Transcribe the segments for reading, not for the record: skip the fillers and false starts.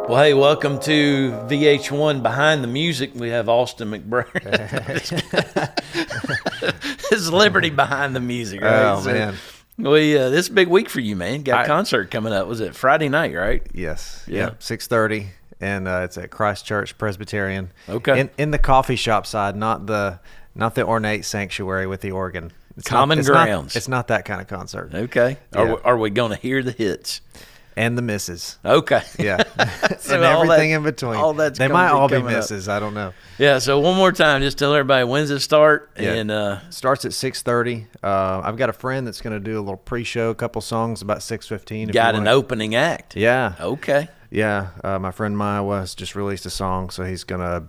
Well, hey, welcome to VH1 Behind the Music. We have Austin McBurney. It's Liberty Behind the Music, right? Oh, man. This is a big week for you, man. Got a concert coming up. Was it Friday night, right? Yes. Yeah. 6:30, and it's at Christ Church Presbyterian. Okay. In the coffee shop side, not the ornate sanctuary with the organ. Common grounds. It's not that kind of concert. Okay. Yeah. Are we going to hear the hits? And the misses. Okay. Yeah. So and everything in between. all that's they gonna might be all be coming up. misses. I don't know. Yeah, so one more time, just tell everybody when's it start. Yeah. And Starts at 6:30. I've got a friend that's going to do a little pre-show, a couple songs about 6:15. got an opening act. Yeah. Okay. Yeah, my friend Maya has just released a song, so he's gonna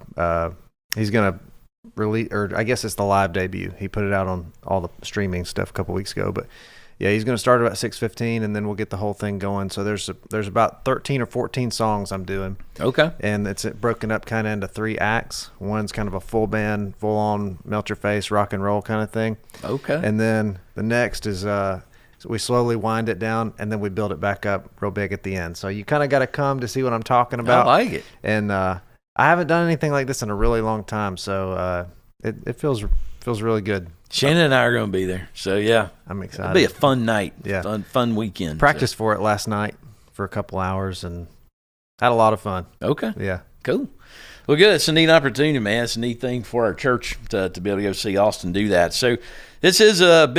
release, or I guess it's the live debut. He put it out on all the streaming stuff a couple weeks ago, but yeah, he's gonna start about 6:15, and then we'll get the whole thing going. So there's about 13 or 14 songs I'm doing. Okay. And it's broken up kind of into 3 acts. One's kind of a full band, full on melt your face rock and roll kind of thing. Okay. And then the next is so we slowly wind it down, and then we build it back up real big at the end. So you kind of got to come to see what I'm talking about. I like it. And I haven't done anything like this in a really long time, so it feels really good. Shannon and I are going to be there. So, yeah. I'm excited. It'll be a fun night. Yeah. Fun weekend. Practiced for it last night for a couple hours and had a lot of fun. Okay. Yeah. Cool. Well, good. It's a neat opportunity, man. It's a neat thing for our church to be able to go see Austin do that. So this is a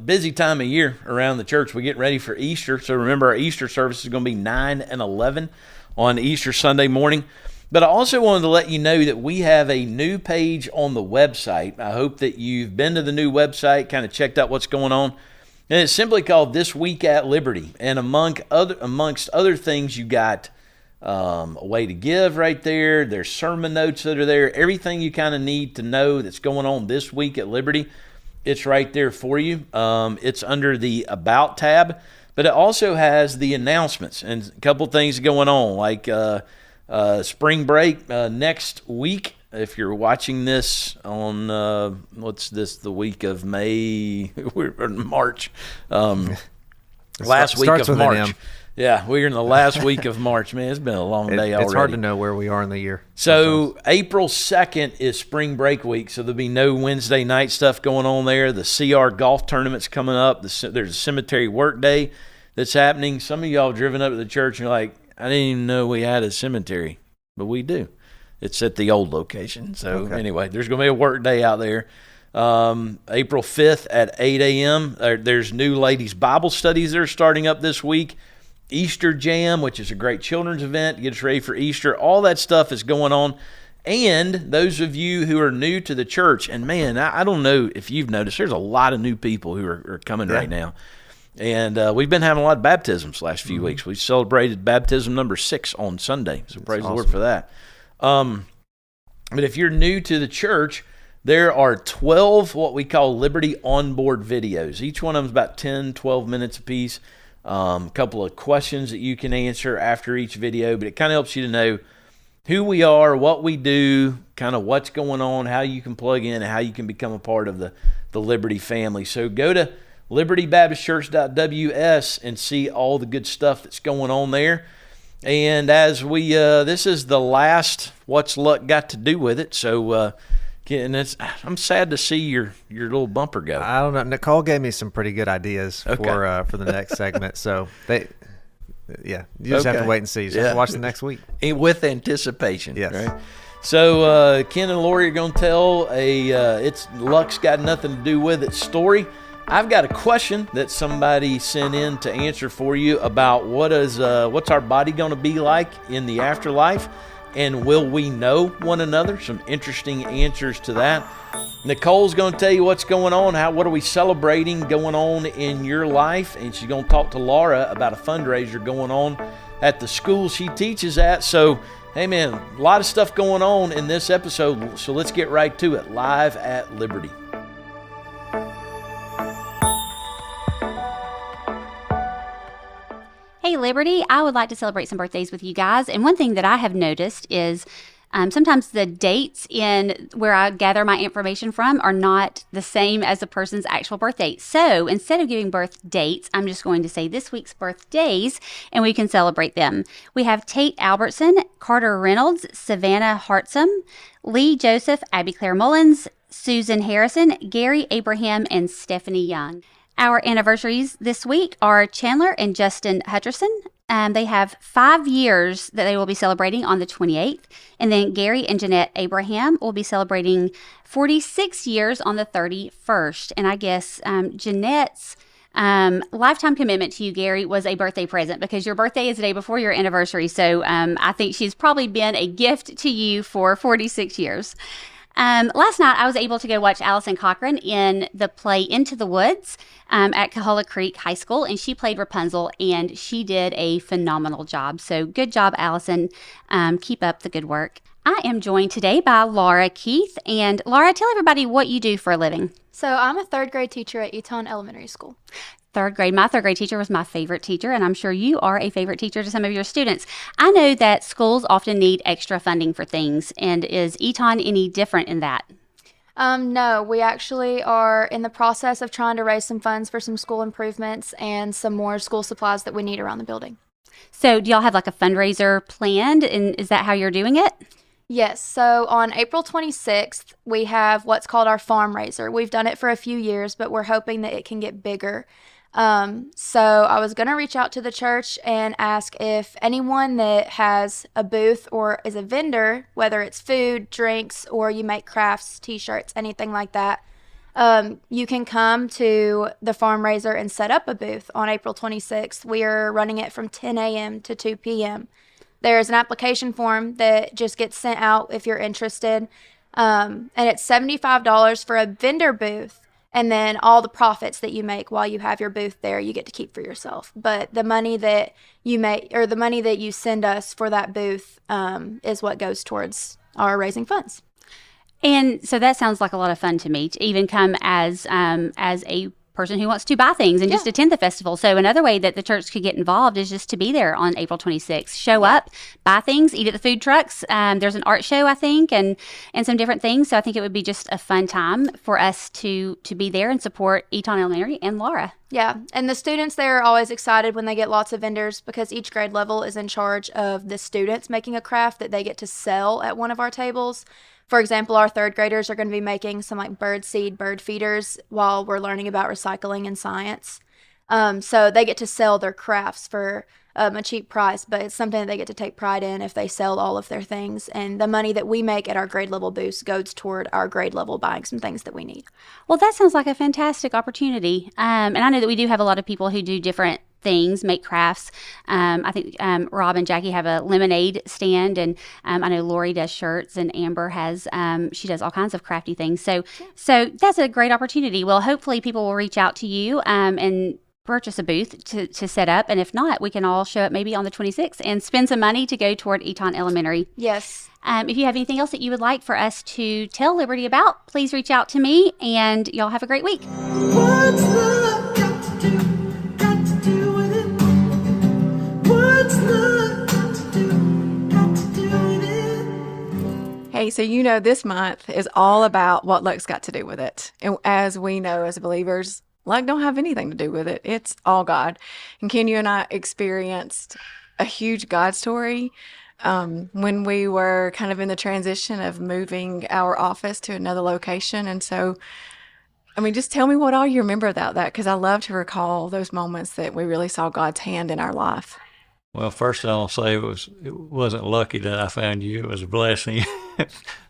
busy time of year around the church. We're getting ready for Easter. So remember, our Easter service is going to be 9 and 11 on Easter Sunday morning. But I also wanted to let you know that we have a new page on the website. I hope that you've been to the new website, kind of checked out what's going on. And it's simply called This Week at Liberty. And amongst other things, you got a way to give right there. There's sermon notes that are there. Everything you kind of need to know that's going on this week at Liberty, it's right there for you. It's under the About tab. But it also has the announcements and a couple things going on, like spring break next week. If you're watching this on the week of May or March, last week of March. Yeah, we're in the last week of March. Man, it's been a long day already. It's hard to know where we are in the year. So April 2nd is spring break week, so there'll be no Wednesday night stuff going on there. The CR golf tournament's coming up. There's a cemetery work day that's happening. Some of y'all driven up to the church and you're like, I didn't even know we had a cemetery, but we do. It's at the old location. So Anyway, there's going to be a work day out there. April 5th at 8 a.m. There's new ladies' Bible studies that are starting up this week. Easter Jam, which is a great children's event, get us ready for Easter. All that stuff is going on. And those of you who are new to the church, and man, I don't know if you've noticed, there's a lot of new people who are coming right now. And we've been having a lot of baptisms last few weeks. We celebrated baptism number 6 on Sunday, so praise the Lord for that. But if you're new to the church, there are 12 what we call Liberty Onboard videos. Each one of them is about 10, 12 minutes apiece. A couple of questions that you can answer after each video, but it kind of helps you to know who we are, what we do, kind of what's going on, how you can plug in, and how you can become a part of the Liberty family. So go to libertybaptistchurch.ws and see all the good stuff that's going on there. And as we, this is the last What's Luck Got to Do with It. So, and I'm sad to see your little bumper go. I don't know. Nicole gave me some pretty good ideas for the next segment. So you just have to wait and see. You just have to watch the next week. With anticipation. Yes. Right? So Ken and Lori are going to tell it's Luck's Got Nothing to Do with It story. I've got a question that somebody sent in to answer for you about what's our body going to be like in the afterlife, and will we know one another? Some interesting answers to that. Nicole's going to tell you what's going on, what are we celebrating going on in your life, and she's going to talk to Laura about a fundraiser going on at the school she teaches at. So, hey man, a lot of stuff going on in this episode, so let's get right to it. Live at Liberty. Hey Liberty, I would like to celebrate some birthdays with you guys. And one thing that I have noticed is Sometimes the dates in where I gather my information from are not the same as the person's actual birth date. So instead of giving birth dates, I'm just going to say this week's birthdays, and we can celebrate them. We have Tate Albertson, Carter Reynolds, Savannah Hartzum, Lee Joseph, Abby Claire Mullins, Susan Harrison, Gary Abraham, and Stephanie Young. Our anniversaries this week are Chandler and Justin Hutcherson. They have 5 years that they will be celebrating on the 28th. And then Gary and Jeanette Abraham will be celebrating 46 years on the 31st. And I guess Jeanette's lifetime commitment to you, Gary, was a birthday present because your birthday is the day before your anniversary. So I think she's probably been a gift to you for 46 years. Last night, I was able to go watch Allison Cochran in the play Into the Woods at Cahulla Creek High School, and she played Rapunzel, and she did a phenomenal job. So good job, Allison. Keep up the good work. I am joined today by Laura Keith. And Laura, tell everybody what you do for a living. So I'm a third grade teacher at Eton Elementary School. Third grade. My third grade teacher was my favorite teacher, and I'm sure you are a favorite teacher to some of your students. I know that schools often need extra funding for things, and is Eton any different in that? No, we actually are in the process of trying to raise some funds for some school improvements and some more school supplies that we need around the building. So do y'all have like a fundraiser planned, and is that how you're doing it? Yes, so on April 26th, we have what's called our farm raiser. We've done it for a few years, but we're hoping that it can get bigger. So I was going to reach out to the church and ask if anyone that has a booth or is a vendor, whether it's food, drinks, or you make crafts, t-shirts, anything like that, you can come to the farm raiser and set up a booth on April 26th. We are running it from 10 a.m. to 2 p.m. There's an application form that just gets sent out if you're interested, and it's $75 for a vendor booth. And then all the profits that you make while you have your booth there, you get to keep for yourself. But the money that you make, or the money that you send us for that booth, is what goes towards our raising funds. And so that sounds like a lot of fun to me, to even come as a person who wants to buy things and just attend the festival. So another way that the church could get involved is just to be there on April 26th. Show up, buy things, eat at the food trucks. There's an art show, I think, and some different things. So I think it would be just a fun time for us to be there and support Eton Elementary and Laura. Yeah, and the students there are always excited when they get lots of vendors because each grade level is in charge of the students making a craft that they get to sell at one of our tables. For example, our third graders are going to be making some like bird seed, bird feeders while we're learning about recycling and science. So they get to sell their crafts for a cheap price, but it's something that they get to take pride in if they sell all of their things. And the money that we make at our grade level booths goes toward our grade level buying some things that we need. Well, that sounds like a fantastic opportunity. And I know that we do have a lot of people who do different things, make crafts. I think Rob and Jackie have a lemonade stand, and I know Lori does shirts, and Amber has she does all kinds of crafty things. So that's a great opportunity. Well, hopefully people will reach out to you and purchase a booth to set up, and if not, we can all show up maybe on the 26th and spend some money to go toward Eton Elementary. Yes. If you have anything else that you would like for us to tell Liberty about, please reach out to me, and y'all have a great week. What's love got to do? Got to do with it? What's love got to do? Got to do with it? Hey, so you know this month is all about what luck's got to do with it. And as we know as believers, luck don't have anything to do with it. It's all God. And Ken, you and I experienced a huge God story when we were kind of in the transition of moving our office to another location. And so, I mean, just tell me what all you remember about that, because I love to recall those moments that we really saw God's hand in our life. Well, first I'll say it wasn't lucky that I found you. It was a blessing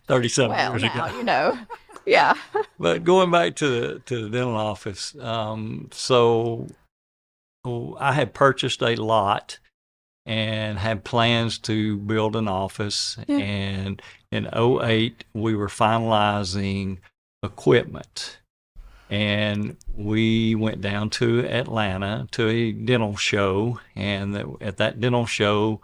30-something Well, years now, ago. you know, yeah. But going back to the dental office, so I had purchased a lot and had plans to build an office. Yeah. And in '08, we were finalizing equipment. And we went down to Atlanta to a dental show. And at that dental show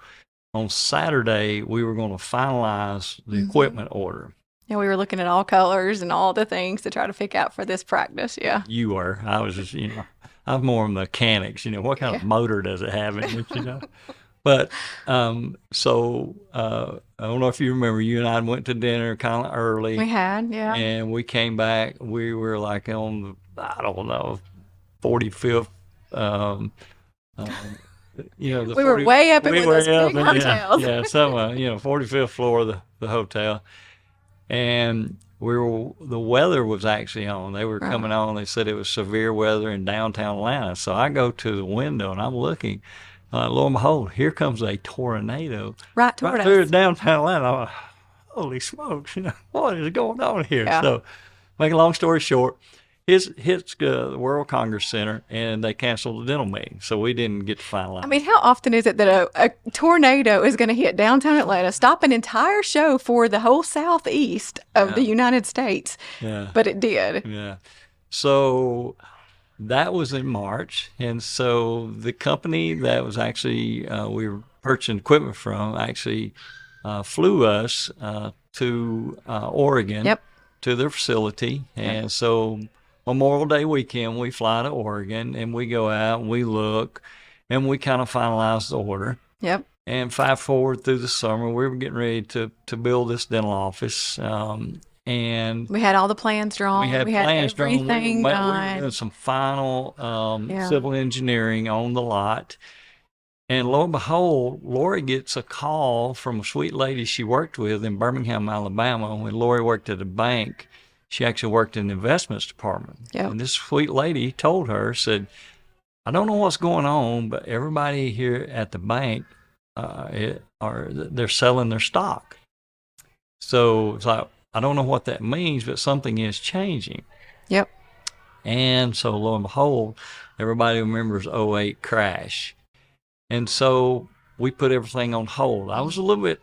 on Saturday, we were going to finalize the equipment order. Yeah, we were looking at all colors and all the things to try to pick out for this practice. Yeah. You were. I was just, I'm more mechanics, what kind of motor does it have in it, But I don't know if you remember, you and I went to dinner kind of early. We had, yeah. And we came back. We were like on I don't know, 45th. The We were way up in we one were of those big up in- hotels. Yeah, some 45th floor of the hotel, and the weather was actually on. They were coming on. They said it was severe weather in downtown Atlanta. So I go to the window and I'm looking. Lo and behold, here comes a tornado Right toward through us. downtown Atlanta. I'm like, holy smokes! What is going on here? Yeah. So, make a long story short, hits the World Congress Center, and they canceled the dental meeting, so we didn't get to finalize. I mean, how often is it that a tornado is going to hit downtown Atlanta, stop an entire show for the whole southeast of the United States? Yeah. But it did. Yeah. So that was in March. And so the company that was actually, we were purchasing equipment from, actually flew us to Oregon Yep. to their facility. And so Memorial Day weekend, we fly to Oregon and we go out and we look and we kind of finalize the order. Yep. And fast forward through the summer, we were getting ready to build this dental office. And We had all the plans drawn. we had plans drawn. everything We were done. doing some final Yeah. civil engineering on the lot. And lo and behold, Lori gets a call from a sweet lady she worked with in Birmingham, Alabama. When Lori worked at a bank, she actually worked in the investments department. Yep. And this sweet lady told her, said, I don't know what's going on, but everybody here at the bank, they're selling their stock. So it's like, I don't know what that means, but something is changing. Yep. And so lo and behold, everybody remembers '08 crash. And so we put everything on hold. I was a little bit,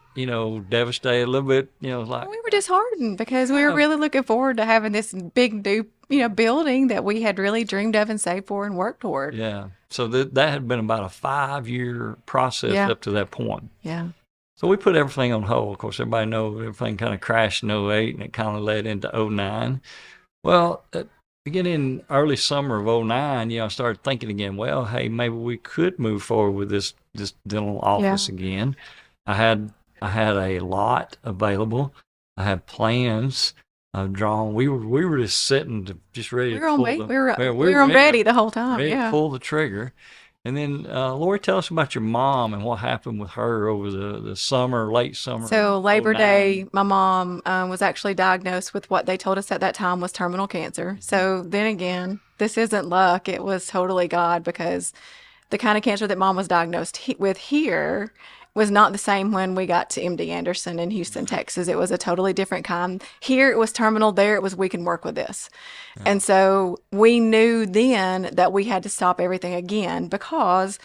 devastated, a little bit, like, We were disheartened because we were really looking forward to having this big new, building that we had really dreamed of and saved for and worked toward. yeah. So that had been about a 5-year process Yeah. up to that point. Yeah. So we put everything on hold. Of course, everybody knows everything kind of crashed in '08 and it kind of led into '09. Well, beginning early summer of '09, I started thinking again, well, hey, maybe we could move forward with this dental office again. I had a lot available. I had plans drawn. We were just sitting, just ready We to were on pull wait. the, We were on ready the whole time. ready to Yeah. pull the trigger. And then, Lori, tell us about your mom and what happened with her over the summer, late summer. So Labor 09. Day, my mom was actually diagnosed with what they told us at that time was terminal cancer. So then again, this isn't luck. It was totally God, because the kind of cancer that mom was diagnosed with here was not the same when we got to MD Anderson in Houston, Texas. It was a totally different kind. Here it was terminal. There it was, we can work with this. And so we knew then that we had to stop everything again, because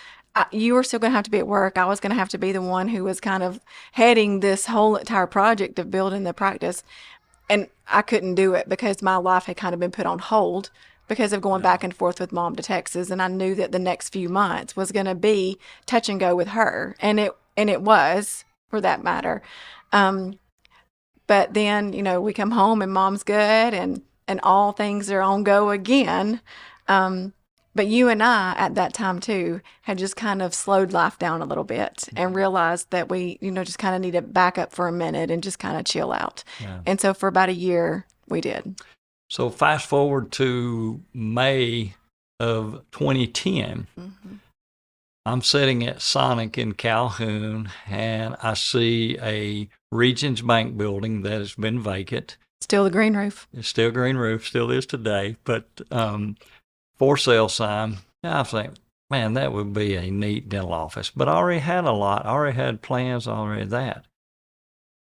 you were still going to have to be at work. I was going to have to be the one who was kind of heading this whole entire project of building the practice. And I couldn't do it because my life had kind of been put on hold because of going back and forth with mom to Texas. And I knew that the next few months was going to be touch and go with her. And it was, for that matter. But then, we come home and mom's good and all things are on go again. But you and I at that time too had just kind of slowed life down a little bit and realized that we, just kind of need to back up for a minute and just kind of chill out. Yeah. And so for about a year we did. So fast forward to May of 2010. I'm sitting at Sonic in Calhoun, and I see a Regions Bank building that has been vacant. Still the green roof. It's still green roof, still is today, but for sale sign. I was like, man, that would be a neat dental office. But I already had a lot. I already had plans, already that.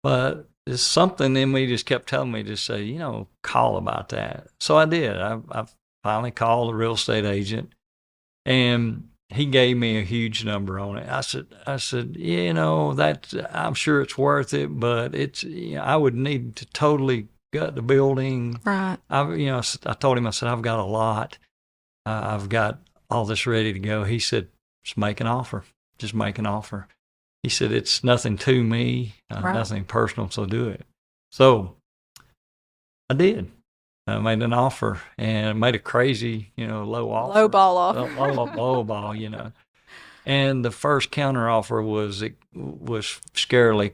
But there's something in me just kept telling me to say, call about that. So I did. I finally called the real estate agent, and he gave me a huge number on it. I said, that I'm sure it's worth it, but I would need to totally gut the building. Right. I told him, I said, I've got a lot. I've got all this ready to go. He said, just make an offer. Just make an offer. He said, it's nothing to me, Right. nothing personal, so do it. So I did. I made an offer and made a crazy, low offer. Low ball offer. Low ball, And the first counter offer was scarily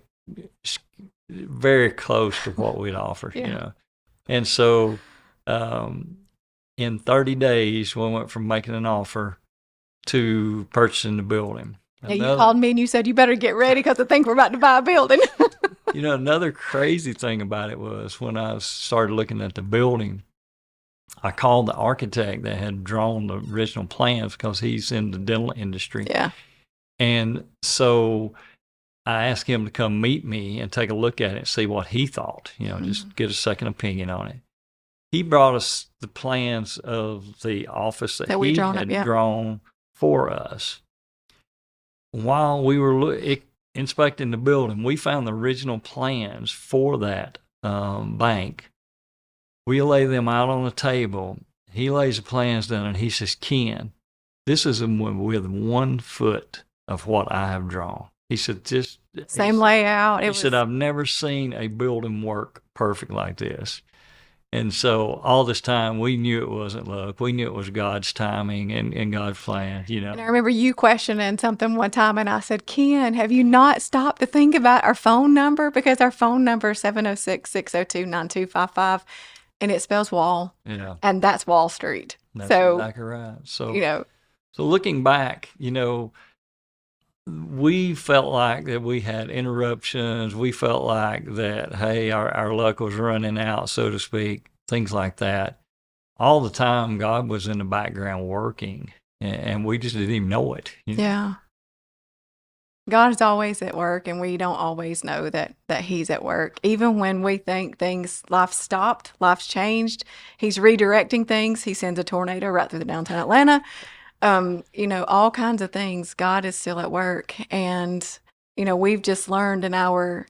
very close to what we'd offered, you Yeah. know. And so in 30 days, we went from making an offer to purchasing the building. Yeah, you called me and you said you better get ready because I think we're about to buy a building. You know, another crazy thing about it was when I started looking at the building, I called the architect that had drawn the original plans because he's in the dental industry. Yeah. And so I asked him to come meet me and take a look at it and see what he thought, you know, just get a second opinion on it. He brought us the plans of the office that we he drawn up, had yeah. drawn for us. While we were inspecting the building, we found the original plans for that bank. We lay them out on the table. He lays the plans down and he says, Ken, this is with 1 foot of what I have drawn. He said, Same layout. He said, I've never seen a building work perfect like this. And so all this time, we knew it wasn't luck. We knew it was God's timing and God's plan, you know. And I remember you questioning something one time, and I said, Ken, have you not stopped to think about our phone number? Because our phone number is 706-602-9255, and it spells wall, Yeah, and that's Wall Street. that's So, exactly right. So, you know, so looking back, you know, we felt like that we had interruptions. We felt like that, hey, our luck was running out, so to speak, things like that. All the time, God was in the background working, and we just didn't even know it. You know? yeah. God is always at work, and we don't always know that He's at work. Even when we think life's stopped, life's changed, He's redirecting things. He sends a tornado right through the downtown Atlanta. You know, all kinds of things. God is still at work, and you know, we've just learned in our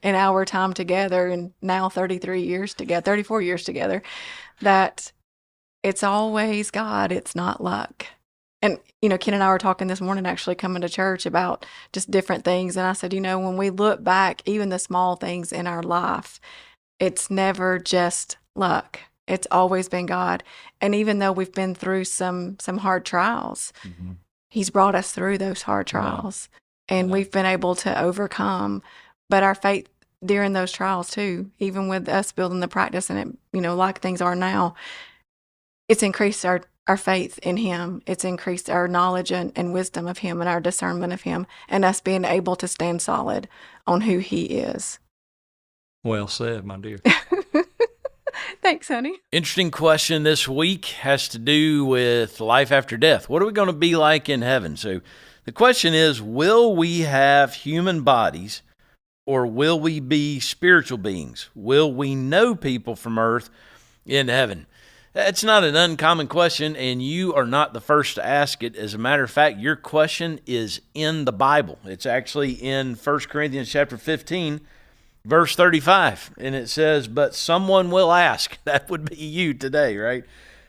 time together, and now 34 years together, that it's always God. It's not luck. And you know, Ken and I were talking this morning, actually coming to church, about just different things, and I said, you know, when we look back, even the small things in our life, it's never just luck. It's always been God. And even though we've been through some hard trials, He's brought us through those hard trials, and we've been able to overcome. But our faith during those trials too, even with us building the practice and it, you know, like things are now, it's increased our faith in Him. It's increased our knowledge and wisdom of Him and our discernment of Him, and us being able to stand solid on who He is. Well said, my dear. Thanks, honey. Interesting question this week has to do with life after death. What are we going to be like in heaven? So the question is, will we have human bodies, or will we be spiritual beings? Will we know people from earth in heaven? That's not an uncommon question, and you are not the first to ask it. As a matter of fact, your question is in the Bible. It's actually in 1 Corinthians chapter 15, verse 35, and it says, but someone will ask, that would be you today, right?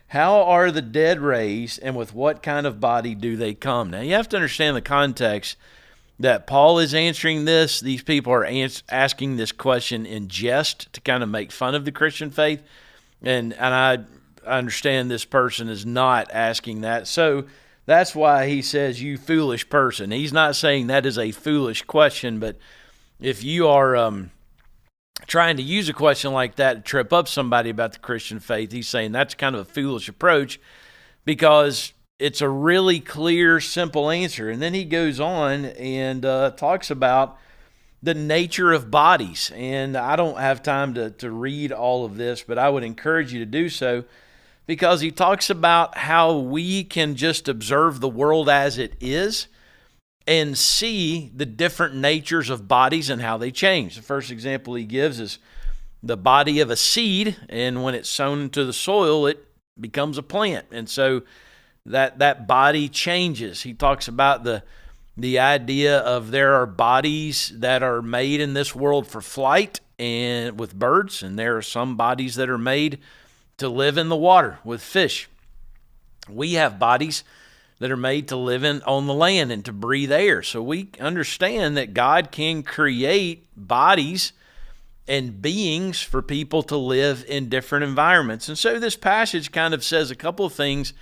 How are the dead raised, and with what kind of body do they come? Now, you have to understand the context that Paul is answering this. These people are asking this question in jest to kind of make fun of the Christian faith, and I understand this person is not asking that. So that's why he says, you foolish person. He's not saying that is a foolish question, but if you are trying to use a question like that to trip up somebody about the Christian faith, he's saying that's kind of a foolish approach, because it's a really clear, simple answer. And then he goes on and talks about the nature of bodies. And I don't have time to read all of this, but I would encourage you to do so, because he talks about how we can just observe the world as it is and see the different natures of bodies and how they change. The first example he gives is the body of a seed, and when it's sown into the soil, it becomes a plant. And so that body changes. He talks about the idea of there are bodies that are made in this world for flight and with birds, and there are some bodies that are made to live in the water with fish. We have bodies that are made to live on the land and to breathe air. So we understand that God can create bodies and beings for people to live in different environments. And so this passage kind of says a couple of things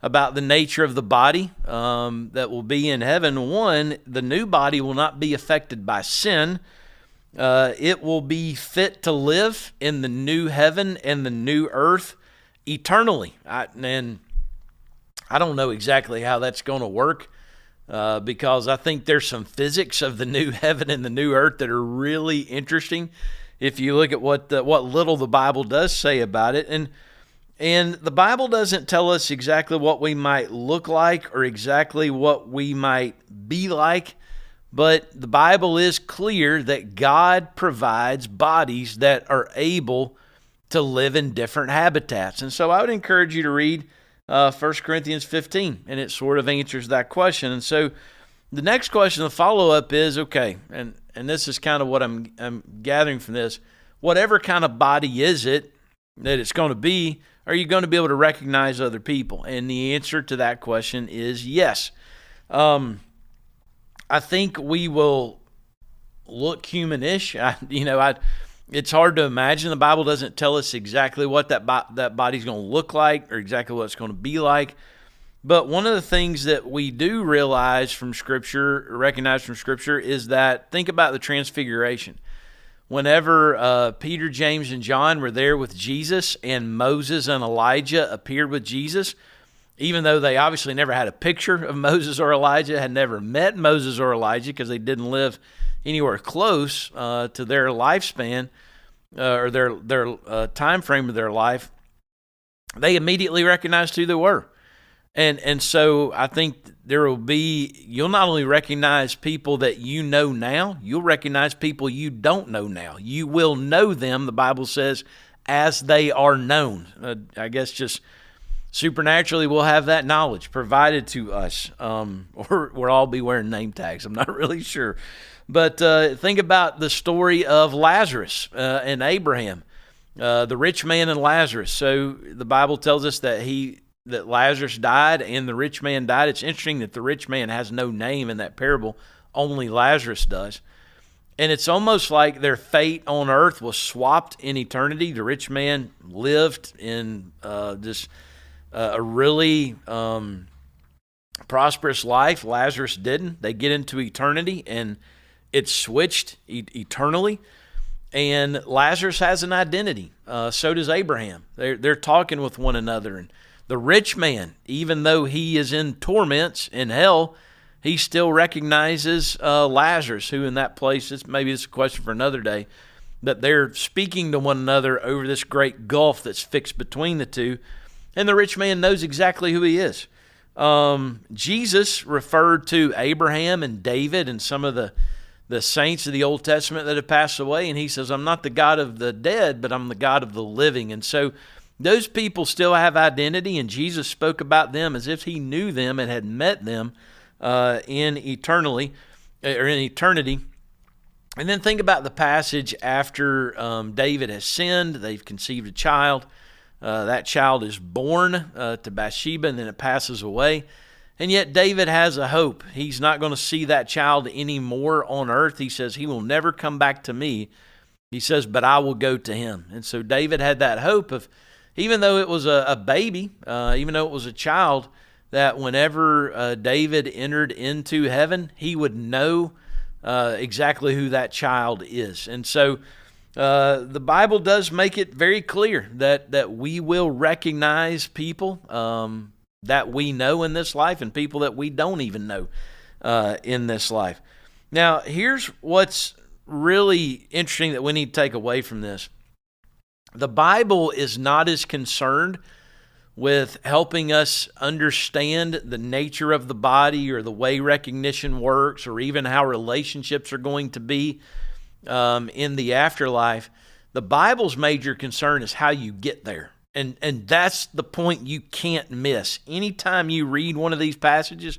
about the nature of the body that will be in heaven. One, the new body will not be affected by sin. It will be fit to live in the new heaven and the new earth eternally. And I don't know exactly how that's going to work because I think there's some physics of the new heaven and the new earth that are really interesting if you look at what little the Bible does say about it. And the Bible doesn't tell us exactly what we might look like or exactly what we might be like, but the Bible is clear that God provides bodies that are able to live in different habitats. And so I would encourage you to read 1 Corinthians 15, and it sort of answers that question. And so the next question, the follow-up is, okay, and this is kind of what I'm gathering from this, whatever kind of body is it that it's going to be, are you going to be able to recognize other people? And the answer to that question is yes. I think we will look humanish. It's hard to imagine. The Bible doesn't tell us exactly what that body's going to look like or exactly what it's going to be like. But one of the things that we do recognize from Scripture, is that, think about the transfiguration. Whenever Peter, James, and John were there with Jesus and Moses and Elijah appeared with Jesus, even though they obviously never had a picture of Moses or Elijah, had never met Moses or Elijah because they didn't live anywhere close to their lifespan or their time frame of their life, they immediately recognized who they were. And so I think you'll not only recognize people that you know now, you'll recognize people you don't know now. You will know them, the Bible says, as they are known. I guess just supernaturally we'll have that knowledge provided to us, or we'll all be wearing name tags. I'm not really sure. But think about the story of Lazarus and Abraham, the rich man and Lazarus. So the Bible tells us that Lazarus died and the rich man died. It's interesting that the rich man has no name in that parable. Only Lazarus does. And it's almost like their fate on earth was swapped in eternity. The rich man lived in a really prosperous life. Lazarus didn't. They get into eternity and it's switched eternally. And Lazarus has an identity. So does Abraham. They're talking with one another. And the rich man, even though he is in torments in hell, he still recognizes Lazarus, who in that place, maybe it's a question for another day, that they're speaking to one another over this great gulf that's fixed between the two. And the rich man knows exactly who he is. Jesus referred to Abraham and David and some of the saints of the Old Testament that have passed away, and he says, I'm not the God of the dead, but I'm the God of the living. And so those people still have identity, and Jesus spoke about them as if he knew them and had met them in eternity. And then think about the passage after David has sinned. They've conceived a child. That child is born to Bathsheba, and then it passes away. And yet David has a hope. He's not going to see that child anymore on earth. He says, he will never come back to me. He says, but I will go to him. And so David had that hope of, even though it was a baby, even though it was a child, that whenever David entered into heaven, he would know exactly who that child is. And so the Bible does make it very clear that we will recognize people that we know in this life and people that we don't even know in this life. Now, here's what's really interesting that we need to take away from this. The Bible is not as concerned with helping us understand the nature of the body or the way recognition works or even how relationships are going to be in the afterlife. The Bible's major concern is how you get there. And that's the point you can't miss. Anytime you read one of these passages,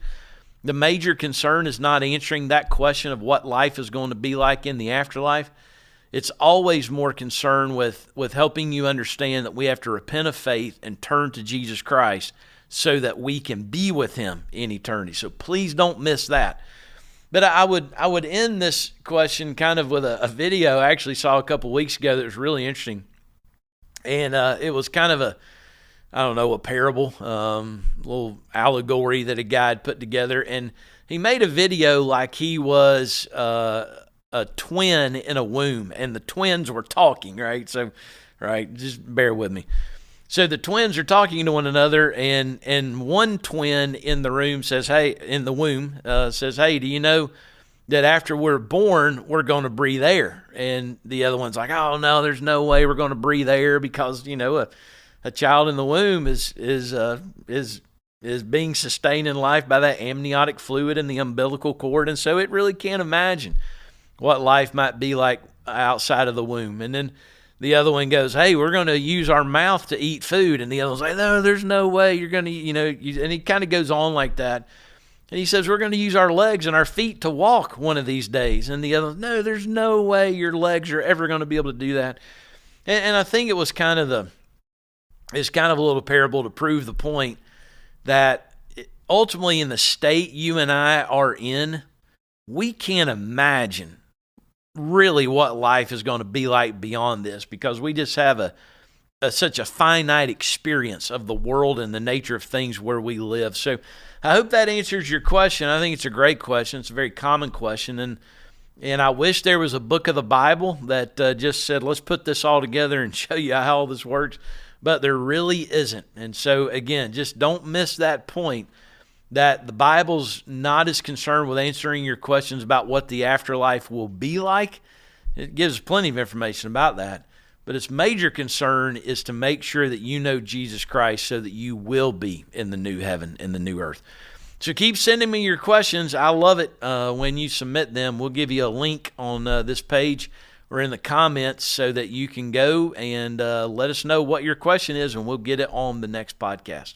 the major concern is not answering that question of what life is going to be like in the afterlife. It's always more concerned with helping you understand that we have to repent of faith and turn to Jesus Christ so that we can be with him in eternity. So please don't miss that. But I would end this question kind of with a video I actually saw a couple weeks ago that was really interesting. And it was kind of I don't know, a parable, little allegory that a guy had put together. And he made a video like he was a twin in a womb, and the twins were talking, right? So, right, just bear with me. So the twins are talking to one another, and one twin in the room says, "Hey," in the womb, says, "Hey, do you know that after we're born, we're going to breathe air?" And the other one's like, "Oh no, there's no way we're going to breathe air because a child in the womb is being sustained in life by that amniotic fluid in the umbilical cord, and so it really can't imagine what life might be like outside of the womb." And then the other one goes, "Hey, we're going to use our mouth to eat food." And the other one's like, "No, there's no way you're going to, and he kind of goes on like that. And he says, "We're going to use our legs and our feet to walk one of these days." And the other, "No, there's no way your legs are ever going to be able to do that." And I think it was it's kind of a little parable to prove the point that ultimately in the state you and I are in, we can't imagine really what life is going to be like beyond this, because we just have such a finite experience of the world and the nature of things where we live. So I hope that answers your question. I think it's a great question. It's a very common question. And I wish there was a book of the Bible that just said, let's put this all together and show you how all this works. But there really isn't. And so, again, just don't miss that point, that the Bible's not as concerned with answering your questions about what the afterlife will be like. It gives plenty of information about that. But its major concern is to make sure that you know Jesus Christ so that you will be in the new heaven and the new earth. So keep sending me your questions. I love it when you submit them. We'll give you a link on this page or in the comments so that you can go and let us know what your question is, and we'll get it on the next podcast.